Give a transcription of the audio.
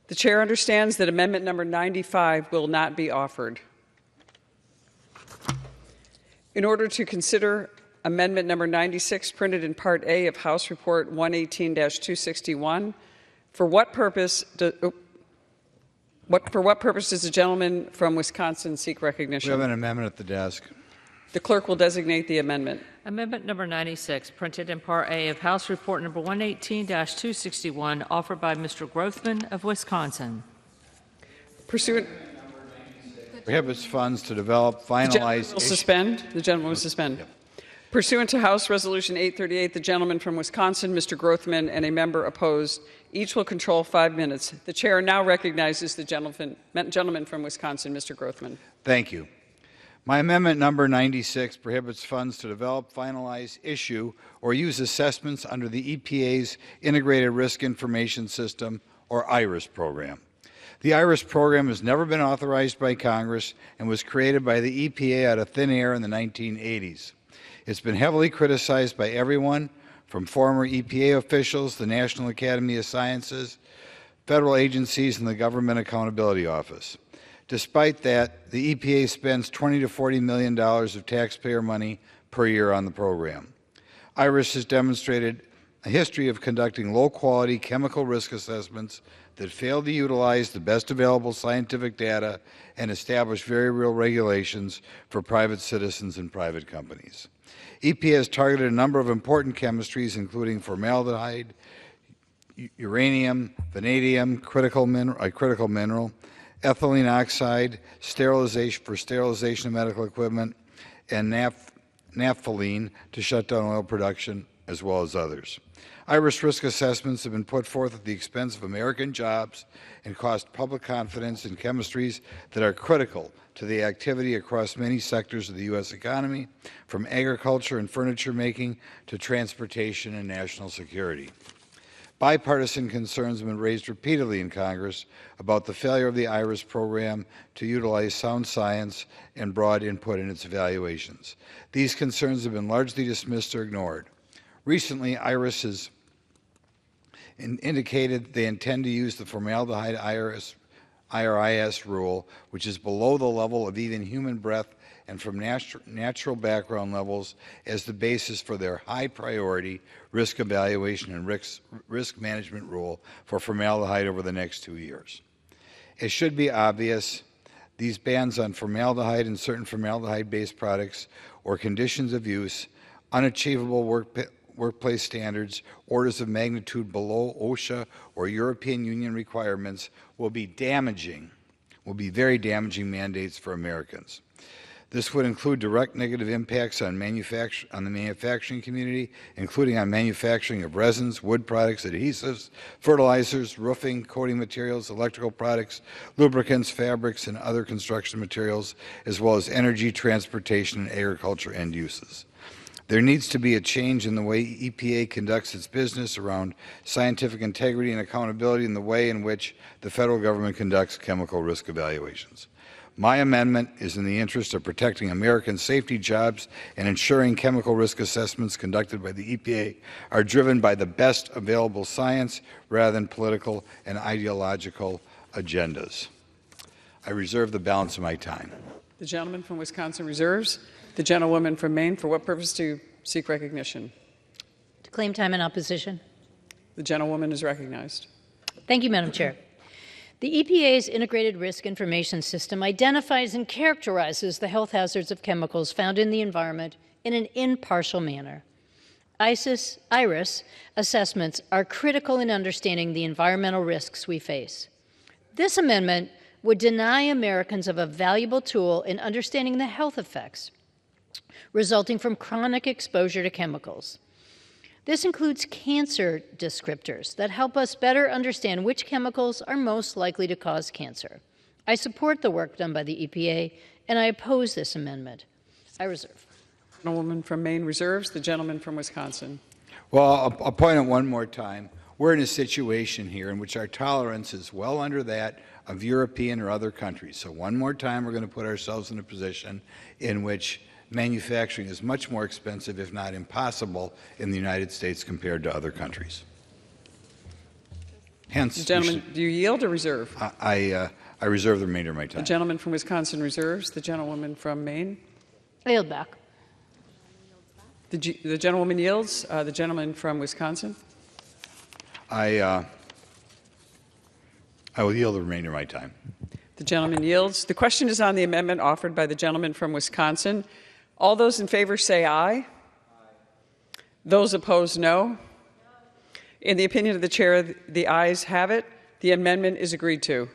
The chair understands that amendment number 95 will not be offered. In order to consider amendment number 96, printed in Part A of House Report 118-261, for what purpose does the gentleman from Wisconsin seek recognition? We have an amendment at the desk. The clerk will designate the amendment. Amendment number 96, printed in Part A of House Report number 118-261, offered by Mr. Grothman of Wisconsin. Pursuant, Prohibits funds to develop, the gentleman finalize. will suspend. The gentleman will suspend. Yep. Pursuant to House Resolution 838, the gentleman from Wisconsin, Mr. Grothman, and a member opposed, each will control 5 minutes. The chair now recognizes the gentleman from Wisconsin, Mr. Grothman. Thank you. My amendment number 96 prohibits funds to develop, finalize, issue, or use assessments under the EPA's Integrated Risk Information System, or IRIS program. The IRIS program has never been authorized by Congress and was created by the EPA out of thin air in the 1980s. It's been heavily criticized by everyone from former EPA officials, the National Academy of Sciences, federal agencies, and the Government Accountability Office. Despite that, the EPA spends $20 to $40 million of taxpayer money per year on the program. IRIS has demonstrated a history of conducting low-quality chemical risk assessments that fail to utilize the best available scientific data and establish very real regulations for private citizens and private companies. EPA has targeted a number of important chemistries, including formaldehyde, uranium, vanadium, critical mineral, ethylene oxide, sterilization of medical equipment, and naphthalene to shut down oil production, as well as others. IRIS risk assessments have been put forth at the expense of American jobs and cost public confidence in chemistries that are critical to the activity across many sectors of the U.S. economy, from agriculture and furniture making to transportation and national security. Bipartisan concerns have been raised repeatedly in Congress about the failure of the IRIS program to utilize sound science and broad input in its evaluations. These concerns have been largely dismissed or ignored. Recently, IRIS has indicated they intend to use the formaldehyde IRIS rule, which is below the level of even human breath and from natural background levels, as the basis for their high-priority risk evaluation and risk management rule for formaldehyde over the next 2 years. It should be obvious these bans on formaldehyde and certain formaldehyde-based products or conditions of use, unachievable workplace standards, orders of magnitude below OSHA or European Union requirements will be very damaging mandates for Americans. This would include direct negative impacts on the manufacturing community, including on manufacturing of resins, wood products, adhesives, fertilizers, roofing, coating materials, electrical products, lubricants, fabrics, and other construction materials, as well as energy, transportation, and agriculture end uses. There needs to be a change in the way EPA conducts its business around scientific integrity and accountability in the way in which the federal government conducts chemical risk evaluations. My amendment is in the interest of protecting American safety, jobs, and ensuring chemical risk assessments conducted by the EPA are driven by the best available science rather than political and ideological agendas. I reserve the balance of my time. The gentleman from Wisconsin reserves. The gentlewoman from Maine, for what purpose to seek recognition? To claim time in opposition. The gentlewoman is recognized. Thank you, Madam Chair. The EPA's Integrated Risk Information System identifies and characterizes the health hazards of chemicals found in the environment in an impartial manner. IRIS assessments are critical in understanding the environmental risks we face. This amendment would deny Americans of a valuable tool in understanding the health effects resulting from chronic exposure to chemicals. This includes cancer descriptors that help us better understand which chemicals are most likely to cause cancer. I support the work done by the EPA, and I oppose this amendment. I reserve. The gentlewoman from Maine reserves. The gentleman from Wisconsin. Well, I'll point out one more time. We're in a situation here in which our tolerance is well under that of European or other countries. So one more time, we're going to put ourselves in a position in which manufacturing is much more expensive, if not impossible, in the United States compared to other countries. Hence, The gentleman, do you yield or reserve? I reserve the remainder of my The time. gentleman from Wisconsin reserves. The gentlewoman from Maine. I yield back. The gentlewoman yields. The gentleman from Wisconsin. I will yield the remainder of my time. The gentleman yields. The question is on the amendment offered by the gentleman from Wisconsin. All those in favor say aye. Those opposed, no. In the opinion of the chair, the ayes have it. The amendment is agreed to.